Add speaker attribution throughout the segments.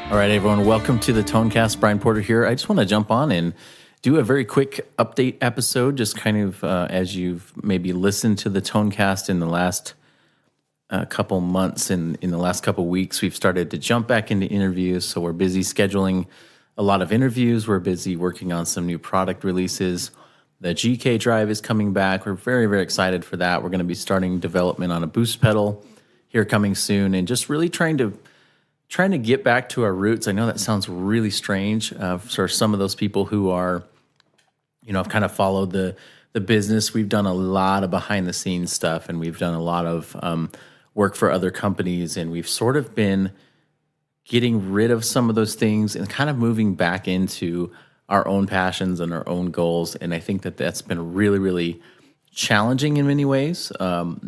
Speaker 1: All right, everyone, welcome to the Tonecast. Brian Porter here. I just want to jump on and do a very quick update episode, just kind of as you've maybe listened to the Tonecast in the last couple months and in the last couple weeks, we've started to jump back into interviews. So we're busy scheduling a lot of interviews. We're busy working on some new product releases. The GK Drive is coming back. We're very, very excited for that. We're going to be starting development on a boost pedal here coming soon, and just really trying to get back to our roots. I know that sounds really strange for some of those people who are, have kind of followed the business. We've done a lot of behind the scenes stuff, and we've done a lot of work for other companies, and we've sort of been getting rid of some of those things and kind of moving back into our own passions and our own goals. And I think that that's been really, really challenging in many ways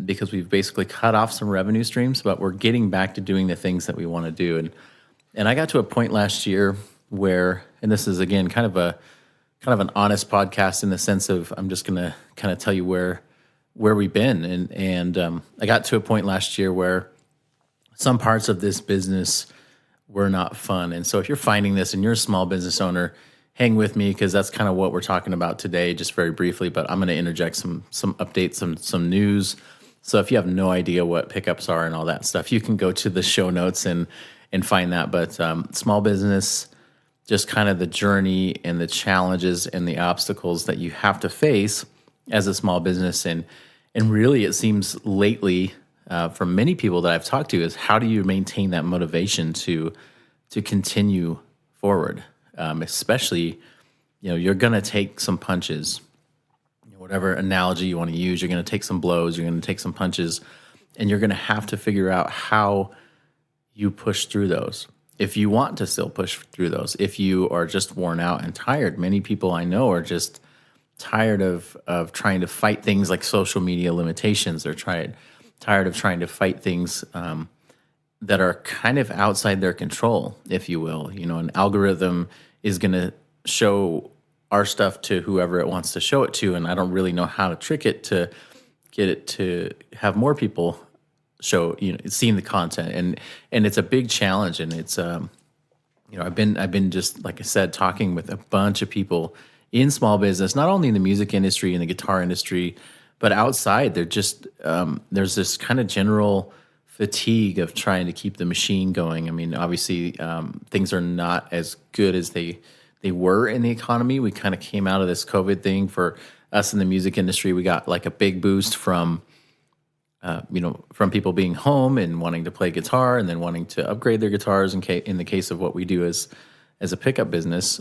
Speaker 1: because we've basically cut off some revenue streams, but we're getting back to doing the things that we want to do. And I got to a point last year where, and this is again kind of an honest podcast in the sense of I'm just going to kind of tell you where we've been. And I got to a point last year where some parts of this business were not fun. And so if you're finding this and you're a small business owner, hang with me because that's kind of what we're talking about today, just very briefly. But I'm going to interject some updates, some news. So if you have no idea what pickups are and all that stuff, you can go to the show notes and find that. But small business, just kind of the journey and the challenges and the obstacles that you have to face as a small business. And really, it seems lately, from many people that I've talked to, is how do you maintain that motivation to continue forward? Especially, you're going to take some punches, whatever analogy you want to use, you're going to take some blows, you're going to take some punches, and you're going to have to figure out how you push through those. If you want to still push through those, if you are just worn out and tired, many people I know are just tired of trying to fight things like social media limitations. They're tired of trying to fight things that are kind of outside their control, if you will. An algorithm is going to show our stuff to whoever it wants to show it to, and I don't really know how to trick it to get it to have more people seeing the content, and it's a big challenge, and it's I've been just, like I said, talking with a bunch of people in small business, not only in the music industry and the guitar industry, but outside. They're just there's this kind of general fatigue of trying to keep the machine going. I mean, obviously, things are not as good as they were in the economy. We kind of came out of this COVID thing. For us in the music industry, we got like a big boost from people being home and wanting to play guitar and then wanting to upgrade their guitars in the case of what we do as a pickup business.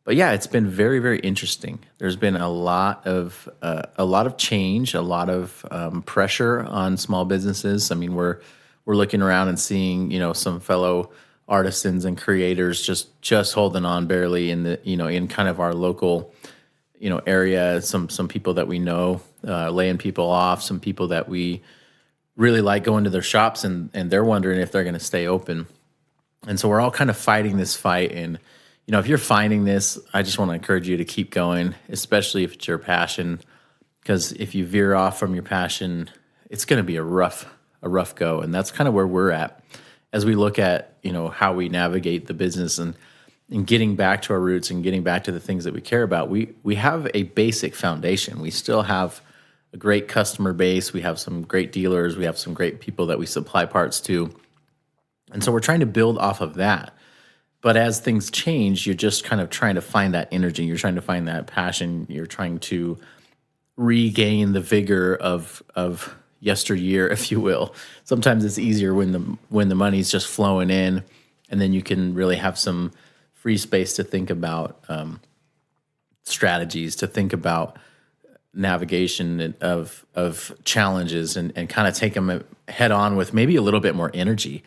Speaker 1: But yeah, it's been very, very interesting. There's been a lot of change, a lot of pressure on small businesses. I mean, we're looking around and seeing some fellow artisans and creators just holding on barely in kind of our local area. Some people that we know laying people off. Some people that we really like going to their shops and they're wondering if they're going to stay open. And so we're all kind of fighting this fight. And if you're finding this, I just want to encourage you to keep going, especially if it's your passion, because if you veer off from your passion, it's going to be a rough go. And that's kind of where we're at as we look at, how we navigate the business and getting back to our roots and getting back to the things that we care about. We have a basic foundation. We still have a great customer base. We have some great dealers. We have some great people that we supply parts to. And so we're trying to build off of that. But as things change, you're just kind of trying to find that energy. You're trying to find that passion. You're trying to regain the vigor of yesteryear, if you will. Sometimes it's easier when the money's just flowing in, and then you can really have some free space to think about strategies, to think about navigation of challenges, and kind of take them head on with maybe a little bit more energy.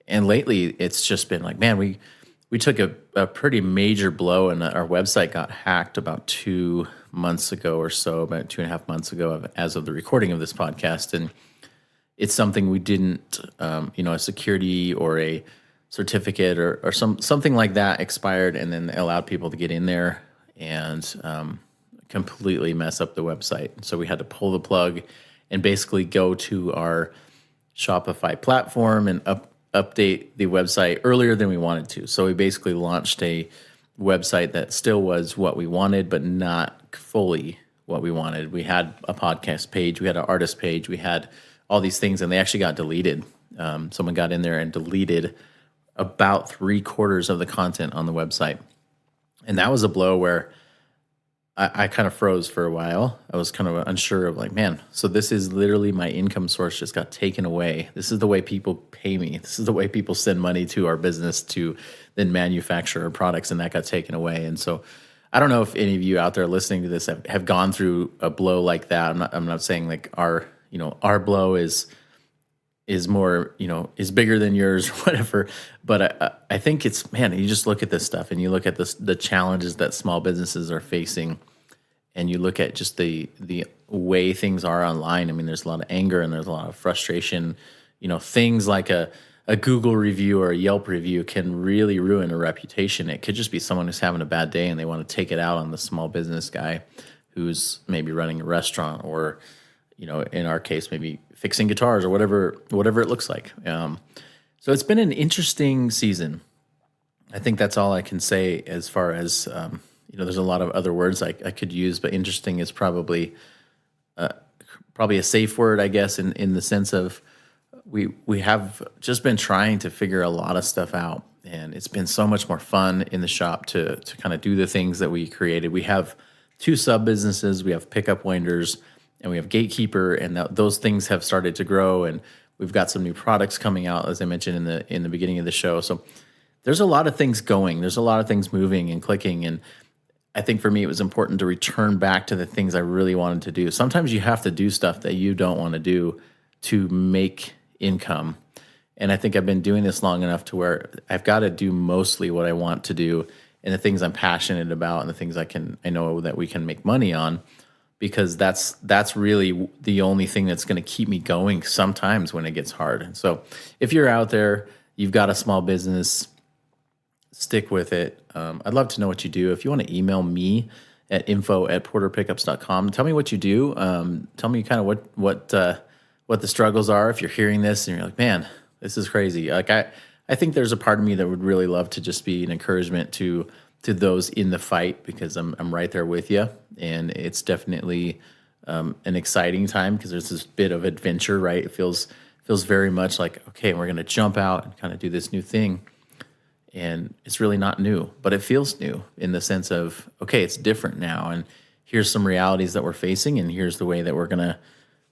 Speaker 1: And lately, it's just been like, man, we took a pretty major blow, and our website got hacked about 2 months ago or so, about 2.5 months ago, as of the recording of this podcast. And it's something we didn't, a security or a certificate or something like that expired, and then allowed people to get in there and completely mess up the website. So we had to pull the plug and basically go to our Shopify platform and update the website earlier than we wanted to. So we basically launched a website that still was what we wanted, but not fully what we wanted. We had a podcast page, we had an artist page, we had all these things, and they actually got deleted. Someone got in there and deleted about 3/4 of the content on the website. And that was a blow where I kind of froze for a while. I was kind of unsure of like, man, so this is literally my income source just got taken away. This is the way people pay me. This is the way people send money to our business to then manufacture our products, and that got taken away. And so I don't know if any of you out there listening to this have gone through a blow like that. I'm not saying like our blow is more, is bigger than yours or whatever. But I think it's, man, you just look at this stuff and you look at the challenges that small businesses are facing, and you look at just the way things are online. I mean, there's a lot of anger and there's a lot of frustration. Things like a Google review or a Yelp review can really ruin a reputation. It could just be someone who's having a bad day and they want to take it out on the small business guy who's maybe running a restaurant, or in our case, maybe fixing guitars or whatever it looks like. So it's been an interesting season. I think that's all I can say as far as, there's a lot of other words I could use, but interesting is probably a safe word, I guess, in the sense of we have just been trying to figure a lot of stuff out, and it's been so much more fun in the shop to kind of do the things that we created. We have 2 sub businesses. We have Pickup Winders and we have Gatekeeper, and those things have started to grow, and we've got some new products coming out, as I mentioned in the beginning of the show. So there's a lot of things going. There's a lot of things moving and clicking, and I think for me it was important to return back to the things I really wanted to do. Sometimes you have to do stuff that you don't want to do to make income. And I think I've been doing this long enough to where I've got to do mostly what I want to do and the things I'm passionate about and the things I know that we can make money on, because that's really the only thing that's going to keep me going sometimes when it gets hard. And so if you're out there, you've got a small business, stick with it. I'd love to know what you do. If you want to email me at info@porterpickups.com, tell me what you do. Tell me kind of what the struggles are. If you're hearing this and you're like, man, this is crazy. Like I think there's a part of me that would really love to just be an encouragement to those in the fight, because I'm right there with you, and it's definitely an exciting time because there's this bit of adventure, right? It feels very much like, okay, we're going to jump out and kind of do this new thing, and it's really not new, but it feels new in the sense of, okay, it's different now, and here's some realities that we're facing, and here's the way that we're going to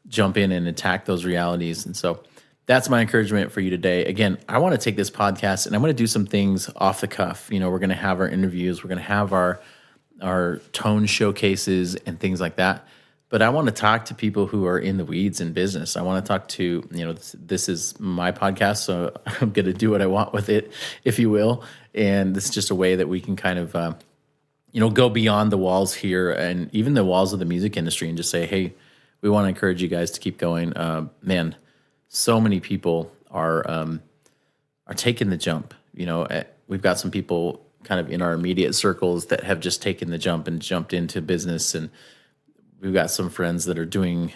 Speaker 1: jump in and attack those realities. And so that's my encouragement for you today. Again, I want to take this podcast and I'm going to do some things off the cuff. We're going to have our interviews, we're going to have our tone showcases and things like that. But I want to talk to people who are in the weeds in business. I want to talk to, this is my podcast, so I'm going to do what I want with it, if you will. And this is just a way that we can kind of, go beyond the walls here and even the walls of the music industry and just say, hey, we want to encourage you guys to keep going. Man, so many people are taking the jump. We've got some people kind of in our immediate circles that have just taken the jump and jumped into business, and we've got some friends that are doing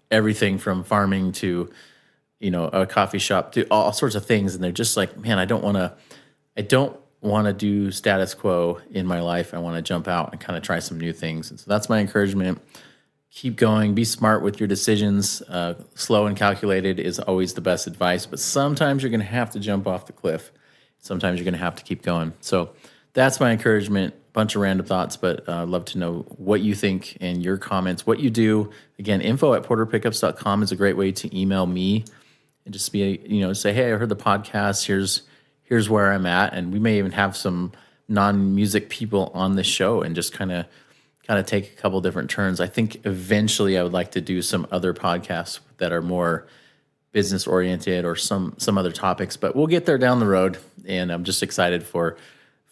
Speaker 1: everything from farming to a coffee shop to all sorts of things, and they're just like, man, I don't want to do status quo in my life. I want to jump out and kind of try some new things. And so that's my encouragement. Keep going. Be smart with your decisions. Slow and calculated is always the best advice, but sometimes you're going to have to jump off the cliff. Sometimes you're going to have to keep going. So that's my encouragement. Bunch of random thoughts, but I'd love to know what you think and your comments, what you do. Again, info@porterpickups.com is a great way to email me and just be, say, hey, I heard the podcast. Here's where I'm at. And we may even have some non-music people on the show and just kind of take a couple different turns. I think eventually I would like to do some other podcasts that are more business oriented or some other topics, but we'll get there down the road. And I'm just excited for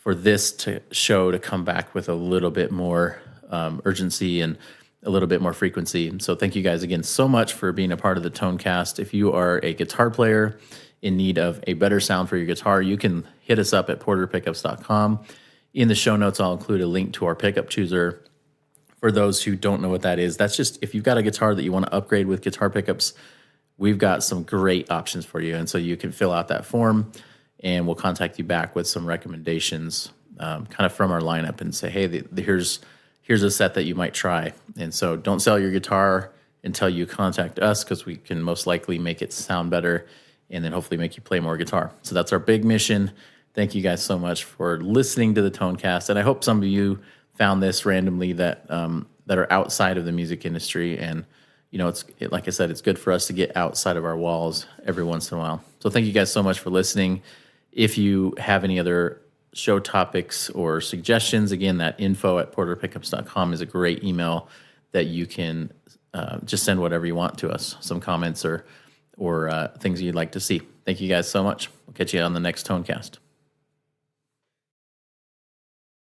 Speaker 1: this show to come back with a little bit more urgency and a little bit more frequency. So thank you guys again so much for being a part of the Tonecast. If you are a guitar player in need of a better sound for your guitar, you can hit us up at porterpickups.com. In the show notes, I'll include a link to our pickup chooser. For those who don't know what that is, that's just if you've got a guitar that you want to upgrade with guitar pickups, we've got some great options for you. And so you can fill out that form, and we'll contact you back with some recommendations, kind of from our lineup, and say, hey, here's a set that you might try. And so don't sell your guitar until you contact us, because we can most likely make it sound better and then hopefully make you play more guitar. So that's our big mission. Thank you guys so much for listening to the Tonecast. And I hope some of you found this randomly that are outside of the music industry. And, like I said, it's good for us to get outside of our walls every once in a while. So thank you guys so much for listening. If you have any other show topics or suggestions, again, that info@porterpickups.com is a great email that you can just send whatever you want to us, some comments or things you'd like to see. Thank you guys so much. We'll catch you on the next Tonecast.